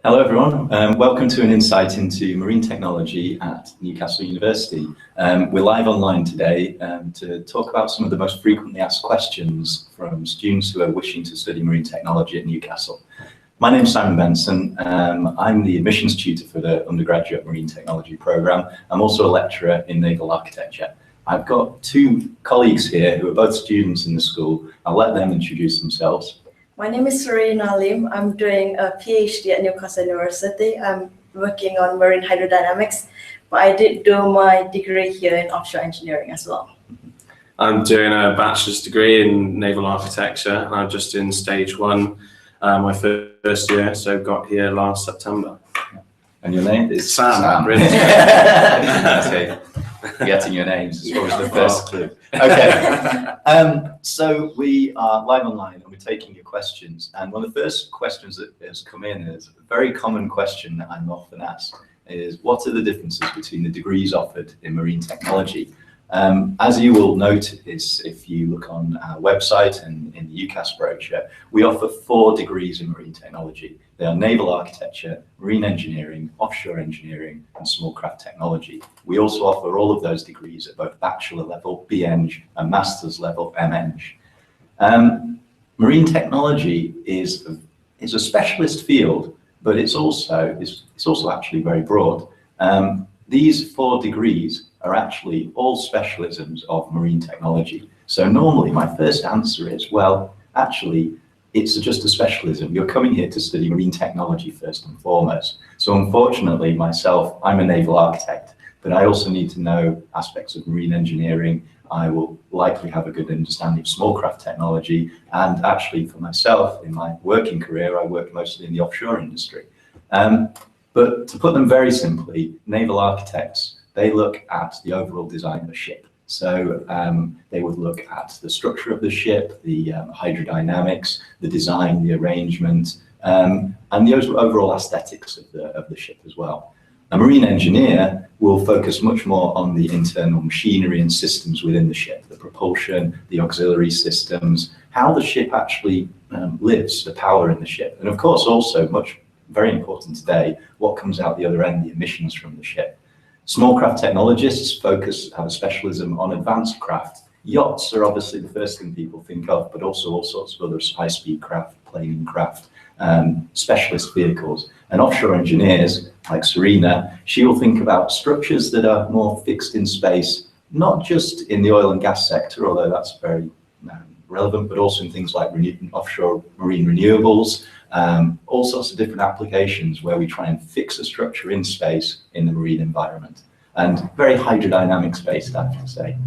Hello everyone, welcome to an insight into marine technology at Newcastle University. We're live online today to talk about some of the most frequently asked questions from students who are wishing to study marine technology at Newcastle. My name is Simon Benson. I'm the admissions tutor for the undergraduate marine technology programme. I'm also a lecturer in naval architecture. I've got two colleagues here who are both students in the school. I'll let them introduce themselves. My name is Serena and Sam. I'm doing a PhD at Newcastle University. I'm working on marine hydrodynamics, but I did do my degree here in offshore engineering as well. I'm doing a bachelor's degree in naval architecture, and I'm just in stage one, my first year, so got here last September. And your name is Sam. Really? Okay, getting your names is always the first clue. Okay, so we are live online and we're taking your questions. And one of the first questions that has come in is a very common question that I'm often asked is, what are the differences between the degrees offered in marine technology? As you will notice, if you look on our website and in the UCAS brochure, we offer 4 degrees in marine technology. They are naval architecture, marine engineering, offshore engineering, and small craft technology. We also offer all of those degrees at both bachelor level, BEng, and master's level, MEng. Marine technology is a specialist field, but it's also actually very broad. These 4 degrees are actually all specialisms of marine technology. So normally my first answer is, well, actually, it's just a specialism. You're coming here to study marine technology first and foremost. So unfortunately, myself, I'm a naval architect, but I also need to know aspects of marine engineering. I will likely have a good understanding of small craft technology. And actually for myself, in my working career, I work mostly in the offshore industry. But to put them very simply, naval architects, they look at the overall design of a ship. So they would look at the structure of the ship, the hydrodynamics, the design, the arrangement, and the overall aesthetics of the ship as well. A marine engineer will focus much more on the internal machinery and systems within the ship, the propulsion, the auxiliary systems, how the ship actually lives, the power in the ship. And of course, also very important today, what comes out the other end, the emissions from the ship. Small craft technologists have a specialism on advanced craft. Yachts are obviously the first thing people think of, but also all sorts of other high-speed craft, planing craft, specialist vehicles. And offshore engineers, like Serena, she will think about structures that are more fixed in space, not just in the oil and gas sector, although that's very relevant, but also in things like offshore marine renewables, all sorts of different applications where we try and fix a structure in space in the marine environment, and very hydrodynamics based, I have to say.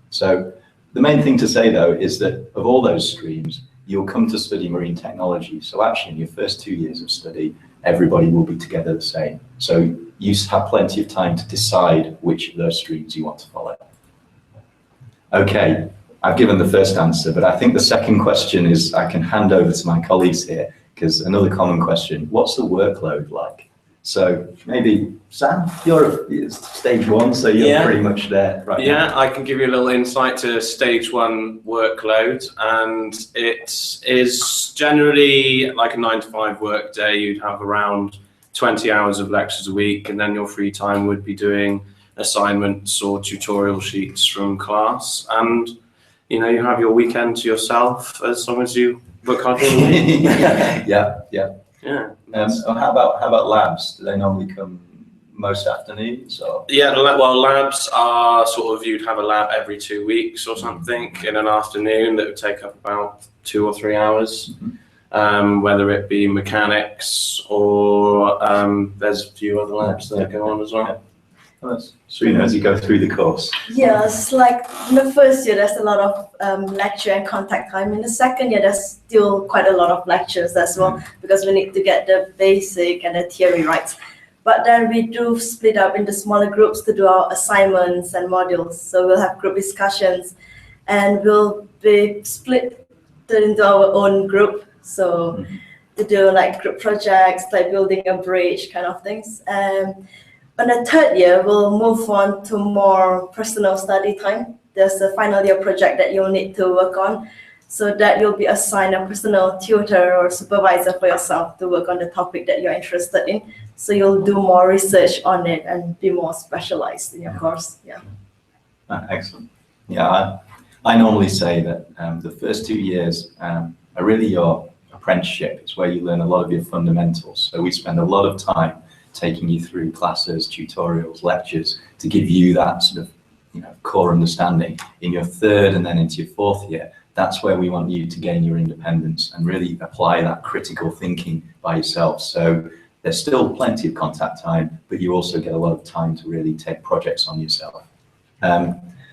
So the main thing to say though is that of all those streams, you'll come to study marine technology. So actually in your first 2 years of study, everybody will be together the same. So you have plenty of time to decide which of those streams you want to follow. Okay, I've given the first answer, but I think the second question is I can hand over to my colleagues here, because another common question, what's the workload like? So maybe, Sam, you're stage 1, so you're pretty much there right now. Yeah, I can give you a little insight to stage 1 workload, and it is generally like a 9 to 5 work day. You'd have around 20 hours of lectures a week, and then your free time would be doing assignments or tutorial sheets from class, and you know, you have your weekend to yourself as long as you work hard. Yeah. How about labs? Do they normally come most afternoons? Or? Yeah, well, labs are sort of, you'd have a lab every 2 weeks or something in an afternoon that would take up about 2 or 3 hours, whether it be mechanics or there's a few other labs that go on as well. Serena, as you go through the course. Yes, like in the first year, there's a lot of lecture and contact time. In the second year, there's still quite a lot of lectures as well, because we need to get the basic and the theory right. But then we do split up into smaller groups to do our assignments and modules. So we'll have group discussions, and we'll be split into our own group. So to do like group projects, like building a bridge kind of things. On the third year, we'll move on to more personal study time. There's a final year project that you'll need to work on. so that you'll be assigned a personal tutor or supervisor for yourself to work on the topic that you're interested in. So you'll do more research on it and be more specialized in your course. Yeah. Excellent. Yeah, I normally say that the first 2 years are really your apprenticeship. It's where you learn a lot of your fundamentals. So we spend a lot of time taking you through classes, tutorials, lectures to give you that sort of core understanding. In your third and then into your fourth year, that's where we want you to gain your independence and really apply that critical thinking by yourself. So there's still plenty of contact time, but you also get a lot of time to really take projects on yourself.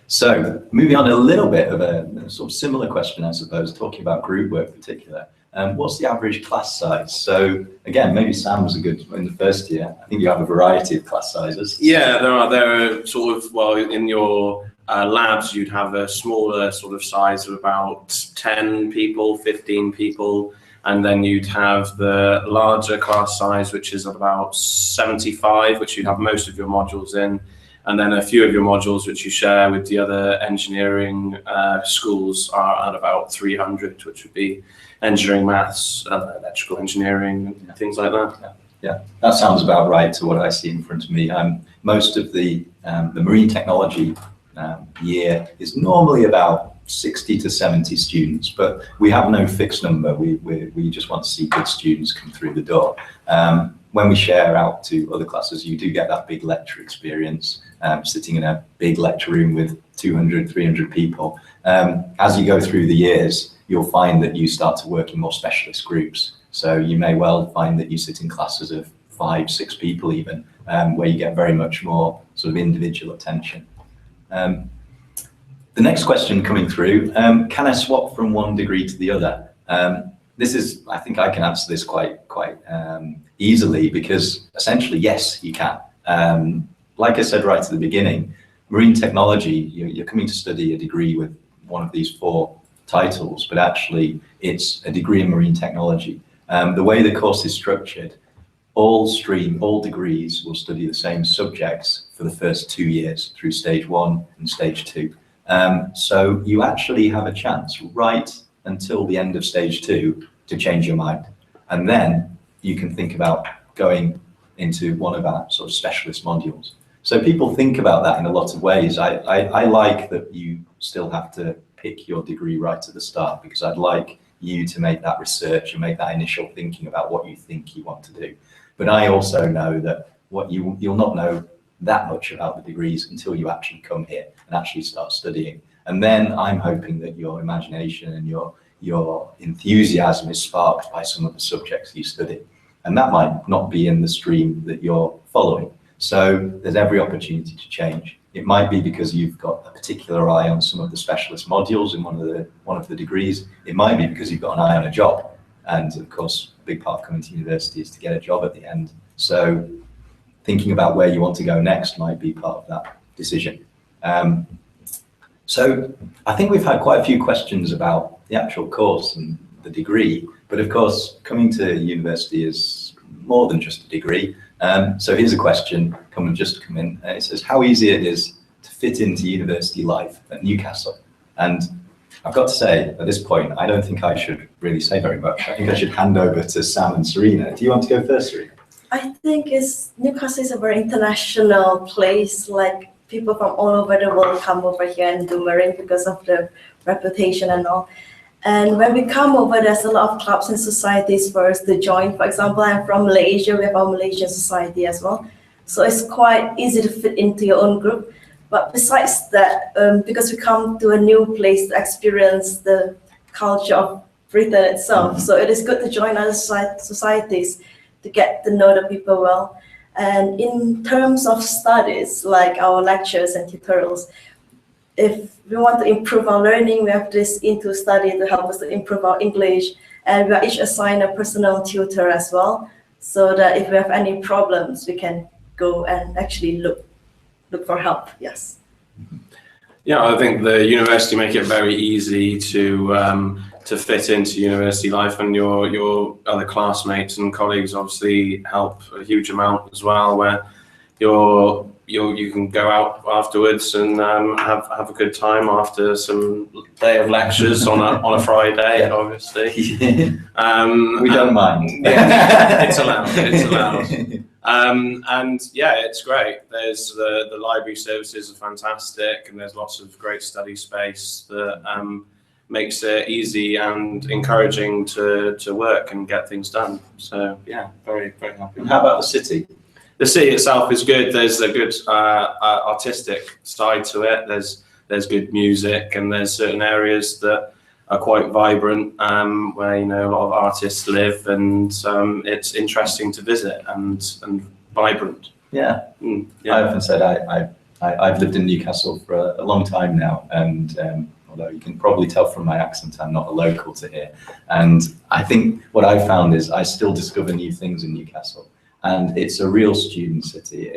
So moving on a little bit of a sort of similar question, I suppose, talking about group work in particular. What's the average class size? So again, maybe Sam was a good in the first year. I think you have a variety of class sizes. Yeah, there are sort of, well, in your labs, you'd have a smaller sort of size of about 10 people, 15 people. And then you'd have the larger class size, which is about 75, which you'd have most of your modules in. And then a few of your modules which you share with the other engineering schools are at about 300, which would be engineering, maths, electrical engineering, and things like that. Yeah, that sounds about right to what I see in front of me. Most of the marine technology year is normally about 60 to 70 students, but we have no fixed number. We just want to see good students come through the door. When we share out to other classes, you do get that big lecture experience, sitting in a big lecture room with 200, 300 people. As you go through the years, you'll find that you start to work in more specialist groups. So you may well find that you sit in classes of 5, 6 people even, where you get very much more sort of individual attention. The next question coming through, can I swap from one degree to the other? This is, I think I can answer this quite easily, because essentially, yes, you can. Like I said right at the beginning, marine technology, you're coming to study a degree with one of these 4 titles, but actually it's a degree in marine technology. The way the course is structured, all degrees will study the same subjects for the first 2 years through stage 1 and stage 2. So you actually have a chance right until the end of stage 2 to change your mind. And then you can think about going into one of our sort of specialist modules. So people think about that in a lot of ways. I like that you still have to pick your degree right at the start, because I'd like you to make that research and make that initial thinking about what you think you want to do. But I also know that you'll not know that much about the degrees until you actually come here and actually start studying. And then I'm hoping that your imagination and your enthusiasm is sparked by some of the subjects you study. And that might not be in the stream that you're following. So there's every opportunity to change. It might be because you've got a particular eye on some of the specialist modules in one of the degrees. It might be because you've got an eye on a job. And of course, a big part of coming to university is to get a job at the end. So thinking about where you want to go next might be part of that decision. So I think we've had quite a few questions about the actual course and the degree, but of course, coming to university is more than just a degree. So here's a question just come in. It says, how easy it is to fit into university life at Newcastle? And I've got to say, at this point, I don't think I should really say very much. I think I should hand over to Sam and Serena. Do you want to go first, Serena? I think Newcastle is a very international place. Like, people from all over the world come over here and do marine because of the reputation and all. And when we come over, there's a lot of clubs and societies for us to join. For example, I'm from Malaysia. We have our Malaysian society as well. So it's quite easy to fit into your own group. But besides that, because we come to a new place to experience the culture of Britain itself, so it is good to join other societies to get to know the people well. And in terms of studies, like our lectures and tutorials, if we want to improve our learning, we have this into study to help us to improve our English. And we are each assigned a personal tutor as well, so that if we have any problems, we can go and actually look for help. Yes. Yeah, I think the university make it very easy to fit into university life, and your other classmates and colleagues obviously help a huge amount as well, where you can go out afterwards and have a good time after some day of lectures on a Friday, obviously. We don't mind. Yeah, it's allowed. It's allowed. And yeah, it's great. There's the library services are fantastic, and there's lots of great study space that makes it easy and encouraging to work and get things done. So yeah, very happy. How about the city? The city itself is good. There's a good artistic side to it. There's good music, and there's certain areas that are quite vibrant, where a lot of artists live, and it's interesting to visit and vibrant. Yeah. Yeah. I often said I've lived in Newcastle for a long time now, and although you can probably tell from my accent, I'm not a local to here. And I think what I found is I still discover new things in Newcastle. And it's a real student city.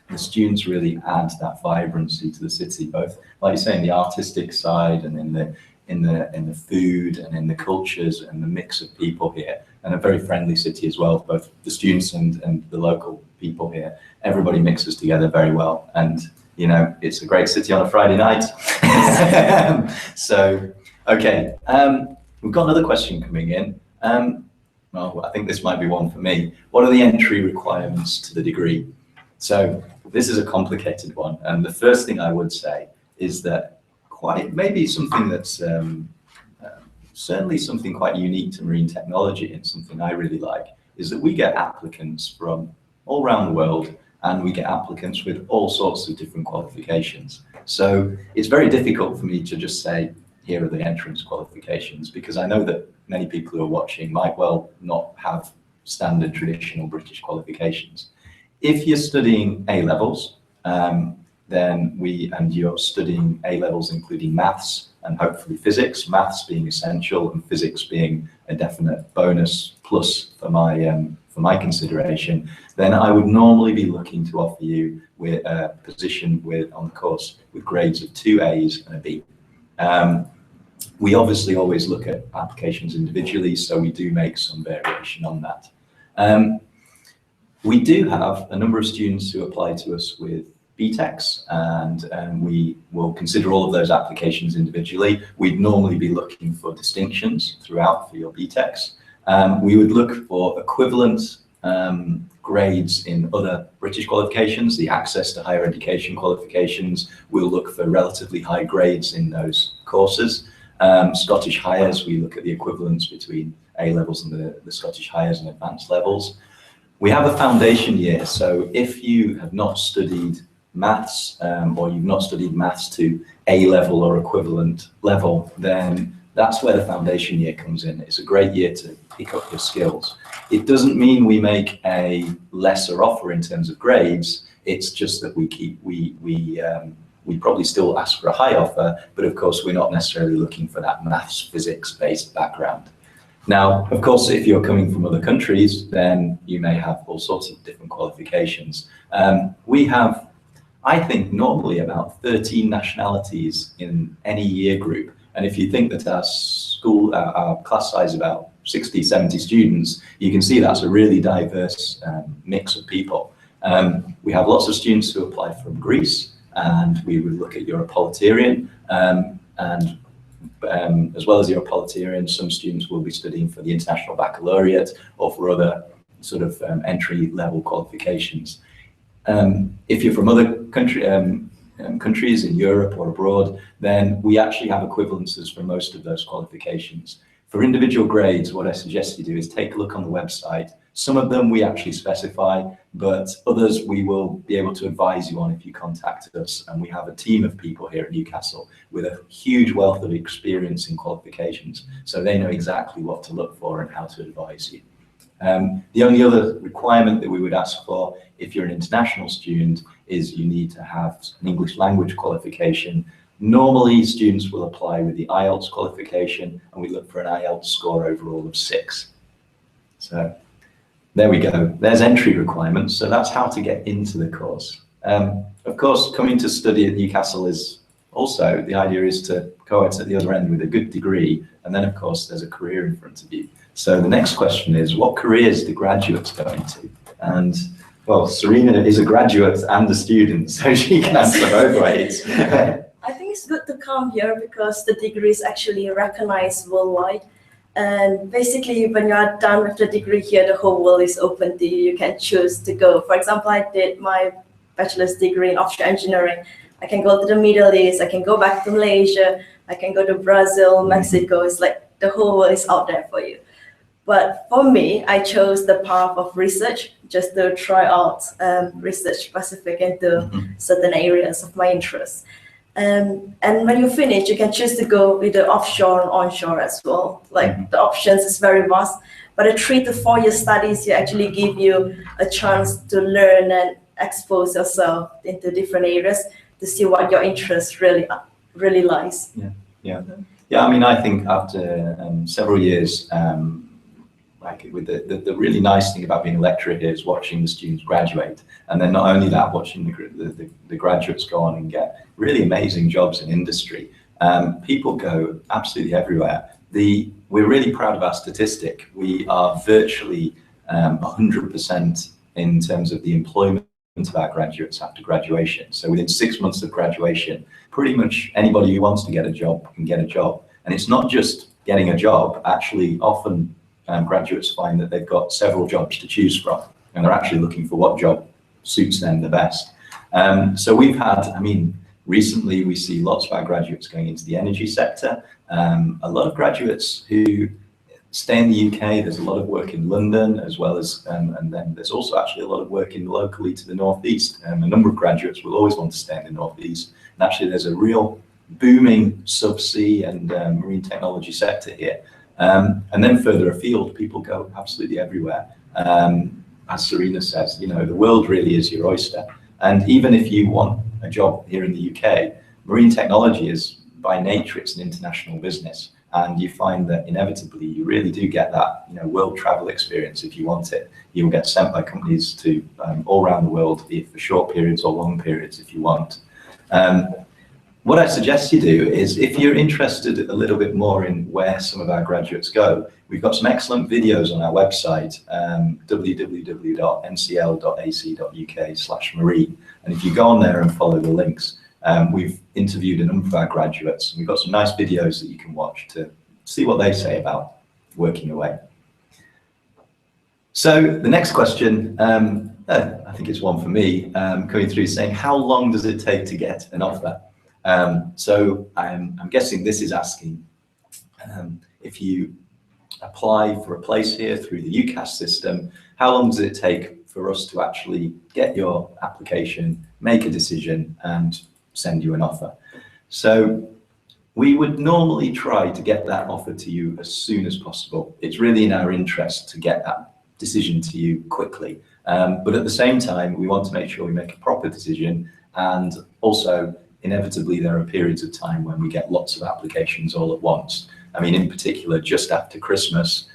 The students really add that vibrancy to the city, both, like you say, in the artistic side and in the food and in the cultures and the mix of people here. And a very friendly city as well, both the students and the local people here. Everybody mixes together very well. And it's a great city on a Friday night. So, okay, we've got another question coming in. Well, I think this might be one for me. What are the entry requirements to the degree? So this is a complicated one. And the first thing I would say is that maybe something that's certainly something quite unique to marine technology, and something I really like, is that we get applicants from all around the world, and we get applicants with all sorts of different qualifications. So it's very difficult for me to just say, here are the entrance qualifications, because I know that many people who are watching might well not have standard traditional British qualifications. If you're studying A-levels, and you're studying A-levels including maths and hopefully physics, maths being essential and physics being a definite bonus plus for my consideration, then I would normally be looking to offer you with a position on the course with grades of 2 A's and a B. We obviously always look at applications individually, so we do make some variation on that. We do have a number of students who apply to us with BTECs, and we will consider all of those applications individually. We'd normally be looking for distinctions throughout for your BTECs. We would look for equivalent grades in other British qualifications, the access to higher education qualifications. We'll look for relatively high grades in those courses. Scottish Highers, we look at the equivalence between A-levels and the Scottish Highers and advanced levels. We have a foundation year, so if you have not studied maths or you've not studied maths to A-level or equivalent level, then that's where the foundation year comes in. It's a great year to pick up your skills. It doesn't mean we make a lesser offer in terms of grades. It's just that we probably still ask for a high offer, but of course we're not necessarily looking for that maths, physics-based background. Now, of course, if you're coming from other countries, then you may have all sorts of different qualifications. We have, I think, normally about 13 nationalities in any year group. And if you think that our class size is about 60, 70 students, you can see that's a really diverse mix of people. We have lots of students who apply from Greece, and we would look at Europolitarian, and as well as Europolitarian, some students will be studying for the International Baccalaureate or for other sort of entry-level qualifications. If you're from other countries in Europe or abroad, then we actually have equivalences for most of those qualifications. For individual grades, what I suggest you do is take a look on the website. Some of them we actually specify, but others we will be able to advise you on if you contact us. And we have a team of people here at Newcastle with a huge wealth of experience in qualifications, so they know exactly what to look for and how to advise you. The only other requirement that we would ask for if you're an international student is you need to have an English language qualification. Normally, students will apply with the IELTS qualification, and we look for an IELTS score overall of 6. So there we go. There's entry requirements. So that's how to get into the course. Of course, coming to study at Newcastle is also, the idea is to go out at the other end with a good degree, and then of course there's a career in front of you. So the next question is, what careers do graduates go into? And Well, Serena is a graduate and a student, so she can answer both ways. I think it's good to come here because the degree is actually recognized worldwide. And basically, when you are done with the degree here, the whole world is open to you. You can choose to go. For example, I did my bachelor's degree in offshore engineering. I can go to the Middle East. I can go back to Malaysia. I can go to Brazil, Mexico. It's like the whole world is out there for you. But for me, I chose the path of research, just to try out research specific into certain areas of my interest. And when you finish, you can choose to go either offshore or onshore as well. Like the options is very vast, but a 3 to 4 year studies you actually give you a chance to learn and expose yourself into different areas to see what your interest really lies. Yeah. I mean, I think after several years, like with the really nice thing about being a lecturer here is watching the students graduate, and then not only that, watching the graduates go on and get really amazing jobs in industry. People go absolutely everywhere. We're really proud of our statistic. We are virtually 100% in terms of the employment of our graduates after graduation. So within 6 months of graduation, pretty much anybody who wants to get a job can get a job. And it's not just getting a job. Actually, often graduates find that they've got several jobs to choose from, and they're actually looking for what job suits them the best. So we've had, I mean, recently we see lots of our graduates going into the energy sector. A lot of graduates who stay in the UK. There's a lot of work in London as well as, and then there's also actually a lot of work in locally to the northeast. A number of graduates will always want to stay in the northeast. And actually there's a real booming subsea and marine technology sector here. And then further afield, people go absolutely everywhere. As Serena says, you know, the world really is your oyster. And even if you want a job here in the UK, marine technology is, by nature, it's an international business. And you find that inevitably you really do get that, you know, world travel experience if you want it. You'll get sent by companies to all around the world, be it for short periods or long periods if you want. What I suggest you do is, if you're interested a little bit more in where some of our graduates go, we've got some excellent videos on our website, www.ncl.ac.uk/marine. And if you go on there and follow the links, we've interviewed a number of our graduates. We've got some nice videos that you can watch to see what they say about working away. So the next question, I think it's one for me, coming through saying, how long does it take to get an offer? So I'm guessing this is asking if you apply for a place here through the UCAS system, how long does it take for us to actually get your application, make a decision and send you an offer? So we would normally try to get that offer to you as soon as possible. It's really in our interest to get that decision to you quickly. But at the same time, we want to make sure we make a proper decision, and also inevitably there are periods of time when we get lots of applications all at once. I mean, in particular, just after Christmas,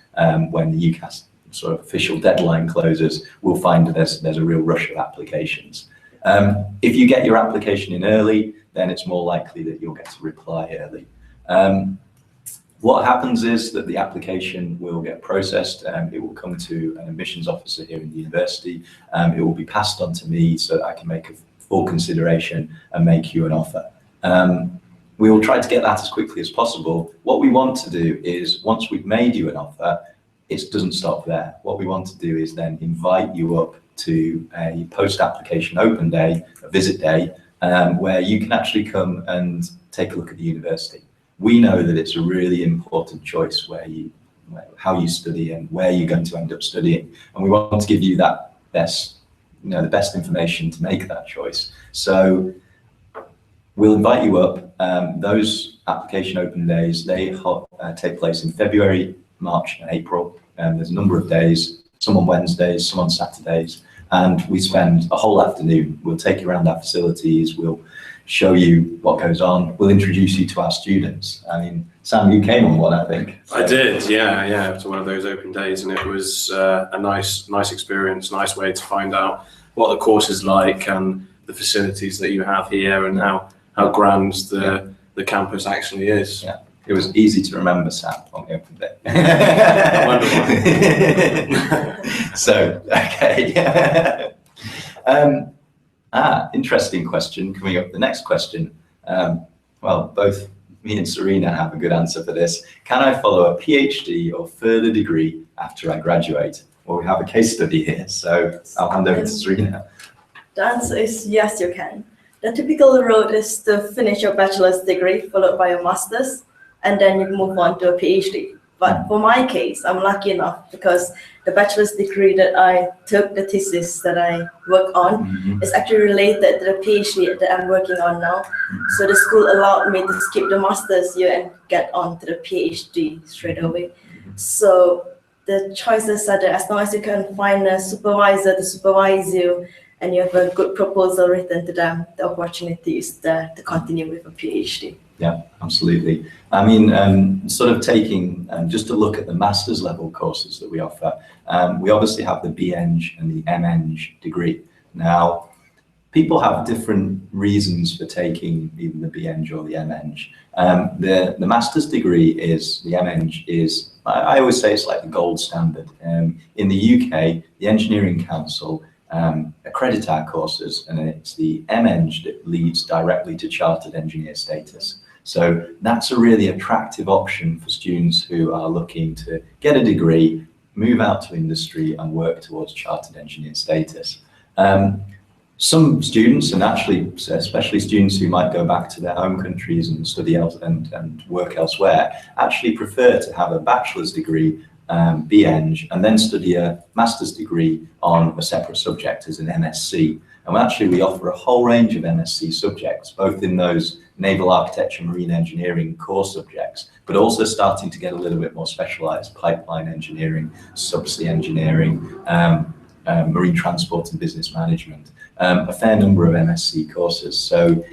when the UCAS sort of official deadline closes, we'll find that there's a real rush of applications. If you get your application in early, then it's more likely that you'll get a reply early. What happens is that the application will get processed, it will come to an admissions officer here in the university, it will be passed on to me so that I can make a full consideration and make you an offer. We will try to get that as quickly as possible. What we want to do is, once we've made you an offer, it doesn't stop there. What we want to do is then invite you up to a post-application open day, a visit day, where you can actually come and take a look at the university. We know that it's a really important choice how you study and where you're going to end up studying, and we want to give you that best, the best information to make that choice. So we'll invite you up. Those application open days, they take place in February, March and April. There's a number of days, some on Wednesdays, some on Saturdays, and we spend a whole afternoon. We'll take you around our facilities, we'll show you what goes on, we'll introduce you to our students. I mean, Sam, you came on one, I think. So. I did, yeah, to one of those open days, and it was a nice experience, nice way to find out what the course is like and the facilities that you have here and how grand the campus actually is. Yeah. It was easy to remember, Sam, on the open day. I wonder why. So, okay. Interesting question coming up. The next question. Well, both me and Serena have a good answer for this. Can I follow a PhD or further degree after I graduate? Well, we have a case study here, so I'll hand over to Serena. The answer is yes, you can. The typical route is to finish your bachelor's degree followed by a master's, and then you move on to a PhD. But for my case, I'm lucky enough because the bachelor's degree that I took, the thesis that I work on, is actually related to the PhD that I'm working on now. So the school allowed me to skip the master's year and get on to the PhD straight away. So the choices are there as long as you can find a supervisor to supervise you and you have a good proposal written to them, the opportunity is there to continue with a PhD. Yeah, absolutely. I mean, sort of taking just a look at the master's level courses that we offer, we obviously have the BEng and the MEng degree. Now, people have different reasons for taking either the BEng or the MEng. The master's degree is, the MEng is, I always say it's like the gold standard. In the UK, the Engineering Council accredit our courses, and it's the MEng that leads directly to chartered engineer status. So that's a really attractive option for students who are looking to get a degree, move out to industry and work towards chartered engineer status. Some students, and actually especially students who might go back to their home countries and study and work elsewhere, actually prefer to have a bachelor's degree, BEng, and then study a master's degree on a separate subject as an MSc. And actually we offer a whole range of MSc subjects, both in those naval architecture, marine engineering core subjects, but also starting to get a little bit more specialized, pipeline engineering, subsea engineering, marine transport and business management, a fair number of MSc courses. So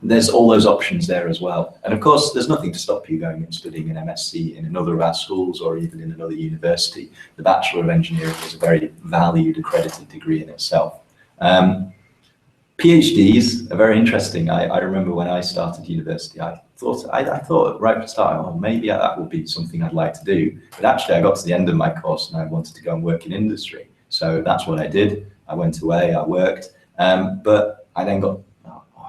there's all those options there as well. And of course, there's nothing to stop you going and studying an MSc in another of our schools or even in another university. The Bachelor of Engineering is a very valued, accredited degree in itself. PhDs are very interesting. I remember when I started university, I thought right at the start, oh, maybe that would be something I'd like to do. But actually, I got to the end of my course and I wanted to go and work in industry. So that's what I did. I went away, I worked, but I then got,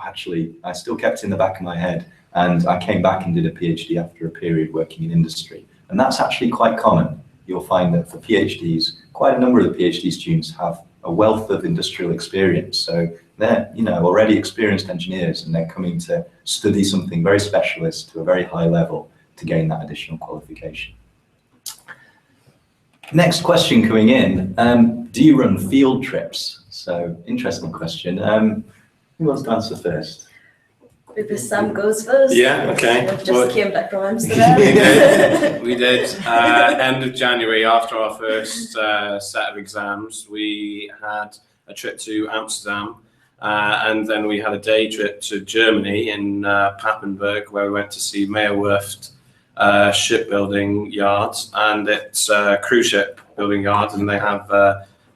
actually, I still kept it in the back of my head, and I came back and did a PhD after a period working in industry. And that's actually quite common. You'll find that for PhDs, quite a number of the PhD students have a wealth of industrial experience. So they're, already experienced engineers, and they're coming to study something very specialist to a very high level to gain that additional qualification. Next question coming in, do you run field trips? So interesting question. Who wants to answer first? Maybe Sam goes first. Yeah, okay. I just came back from Amsterdam. We did. End of January, after our first set of exams, we had a trip to Amsterdam, and then we had a day trip to Germany in Papenburg, where we went to see Meerwerft shipbuilding yards, and it's a cruise ship building yard, and they have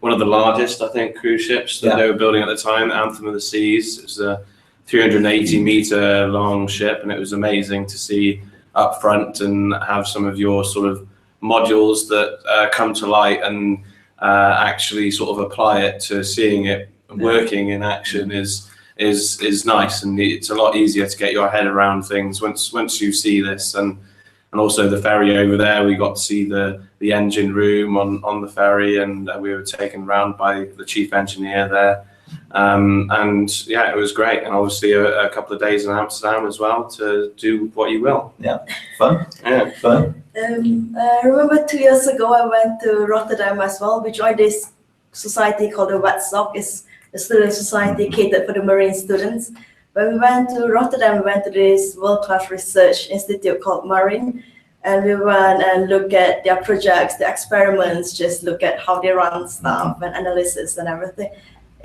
one of the largest, I think, cruise ships that they were building at the time, the Anthem of the Seas. It was a 380-meter long ship, and it was amazing to see up front and have some of your sort of modules that come to light and actually sort of apply it to seeing it working in action is nice, and it's a lot easier to get your head around things once you see this. And also the ferry over there, we got to see the engine room on the ferry, and we were taken around by the chief engineer there. And yeah, it was great. And obviously a couple of days in Amsterdam as well to do what you will. Yeah, fun. Yeah, fun. I remember 2 years ago, I went to Rotterdam as well. We joined this society called the WETSOC. It's a student society catered for the marine students. When we went to Rotterdam, we went to this world-class research institute called Marine, and we went and looked at their projects, the experiments, just look at how they run stuff and analysis and everything.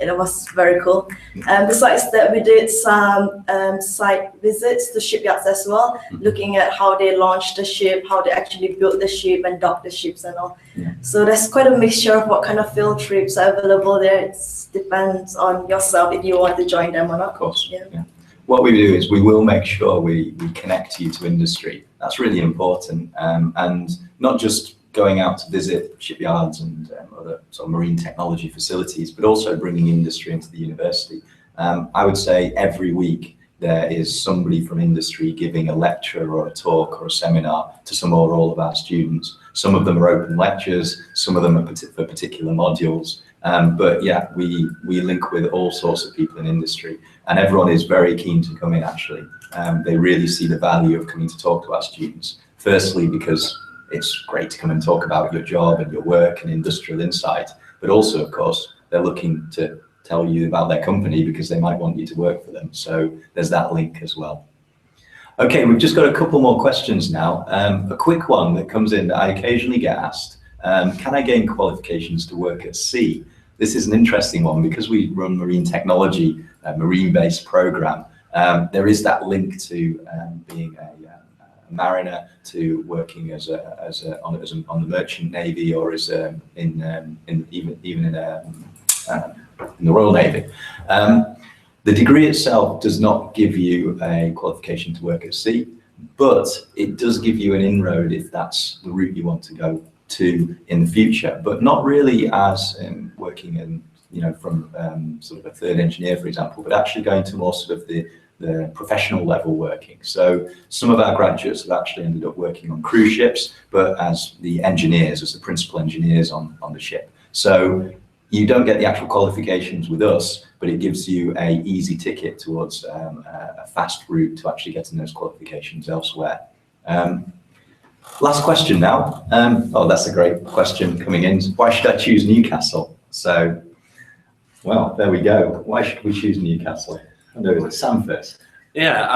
It was very cool. Besides that, we did some site visits to shipyards as well, looking at how they launched the ship, how they actually built the ship and docked the ships and all. Yeah. So there's quite a mixture of what kind of field trips are available there. It depends on yourself if you want to join them or not. Of course. Yeah. What we do is we will make sure we connect you to industry. That's really important, and not just going out to visit shipyards and other sort of marine technology facilities, but also bringing industry into the university. I would say every week there is somebody from industry giving a lecture or a talk or a seminar to some or all of our students. Some of them are open lectures, some of them are for particular modules. But yeah, we link with all sorts of people in industry, and everyone is very keen to come in actually. They really see the value of coming to talk to our students. Firstly, because it's great to come and talk about your job and your work and industrial insight, but also, of course, they're looking to tell you about their company because they might want you to work for them. So there's that link as well. Okay, we've just got a couple more questions now. A quick one that comes in that I occasionally get asked. Can I gain qualifications to work at sea? This is an interesting one because we run marine technology, a marine-based program. There is that link to being a mariner, to working on the merchant navy, or as even in the Royal Navy. The degree itself does not give you a qualification to work at sea, but it does give you an inroad if that's the route you want to go to in the future, but not really as working in, from sort of a third engineer, for example, but actually going to more sort of the professional level working. So some of our graduates have actually ended up working on cruise ships, but as the engineers, as the principal engineers on the ship. So you don't get the actual qualifications with us, but it gives you an easy ticket towards a fast route to actually getting those qualifications elsewhere. Last question now. Oh, that's a great question coming in. Why should I choose Newcastle? So, well, there we go. Why should we choose Newcastle? I know it's Sam first. Yeah,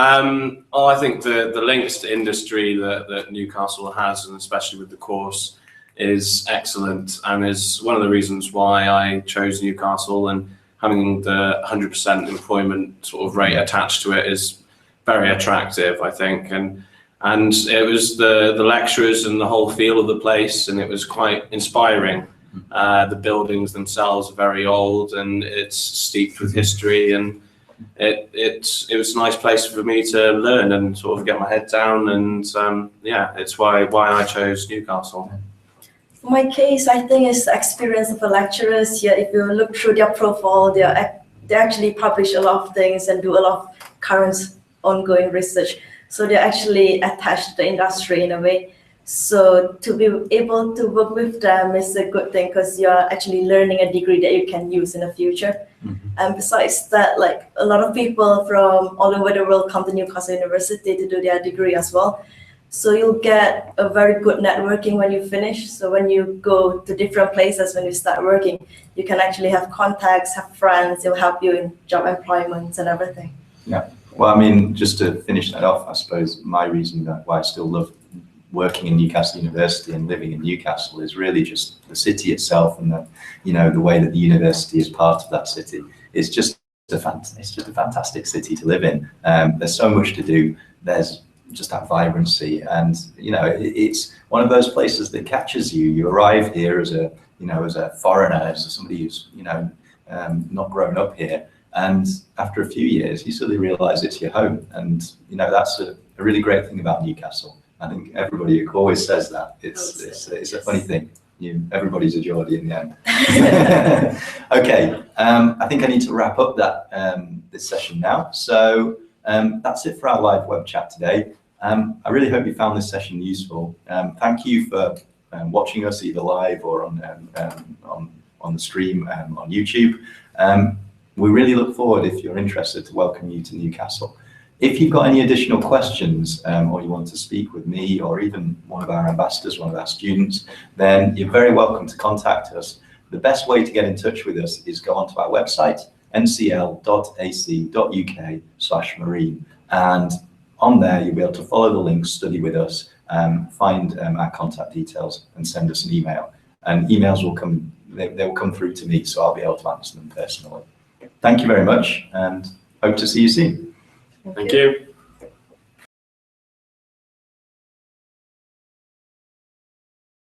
I think the links to industry that Newcastle has, and especially with the course, is excellent, and is one of the reasons why I chose Newcastle, and having the 100% employment sort of rate attached to it is very attractive, I think, and it was the lecturers and the whole feel of the place, and it was quite inspiring. The buildings themselves are very old, and it's steeped with history, and it was a nice place for me to learn and sort of get my head down, and yeah, it's why I chose Newcastle. For my case, I think it's the experience of the lecturers here. If you look through their profile, they actually publish a lot of things and do a lot of current ongoing research. So they're actually attached to the industry in a way. So to be able to work with them is a good thing because you're actually learning a degree that you can use in the future. Mm-hmm. And besides that, like a lot of people from all over the world come to Newcastle University to do their degree as well. So you'll get a very good networking when you finish. So when you go to different places, when you start working, you can actually have contacts, have friends, it'll help you in job employment and everything. Yeah, well, I mean, just to finish that off, I suppose my reason why I still love working in Newcastle University and living in Newcastle is really just the city itself, and the way that the university is part of that city. It's just a fantastic city to live in. There's so much to do. There's just that vibrancy, and it's one of those places that catches you. You arrive here as a foreigner, as somebody who's not grown up here, and after a few years you suddenly realize it's your home, and that's a really great thing about Newcastle. I think everybody always says that. It's a funny thing. Everybody's a Geordie in the end. Okay, I think I need to wrap up this session now. So that's it for our live web chat today. I really hope you found this session useful. Thank you for watching us either live or on the stream on YouTube. We really look forward, if you're interested, to welcome you to Newcastle. If you've got any additional questions or you want to speak with me or even one of our ambassadors, one of our students, then you're very welcome to contact us. The best way to get in touch with us is go onto our website, ncl.ac.uk/marine, and on there you'll be able to follow the links, study with us, find our contact details and send us an email. And emails will come, they will come through to me, so I'll be able to answer them personally. Thank you very much and hope to see you soon. Thank you.